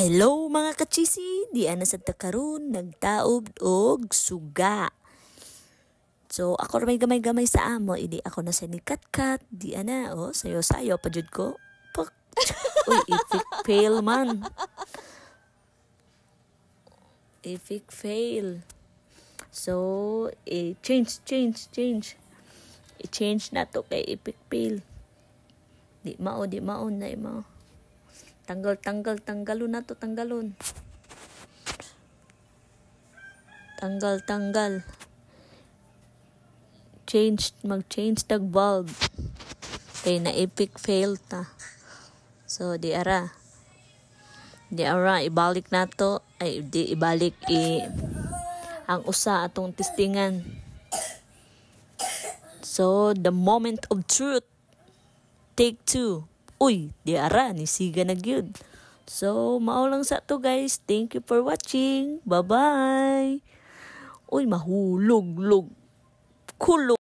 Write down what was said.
Hello mga kachisi, di ana sa takaron nagtaob og suga. So ako may gamay-gamay sa amo, idi ako na sa ni kat-kat, di ana sayo-sayo pa jud ko. Pak. Uy, epic fail man. Epic fail. So, change. I-change na to kay epic fail. Di mao na mao. Tanggalon na to, tanggalon. Tanggal. Mag-change tag bulb. Kay na epic fail ta. So, di ara, ibalik na to. Ay, di ibalik ang usa atong testingan. So, the moment of truth. Take 2. Uy, di ara, nisiga na gyud. So, mao lang sa to guys. Thank you for watching. Bye-bye. Uy, mahulog. Kulog.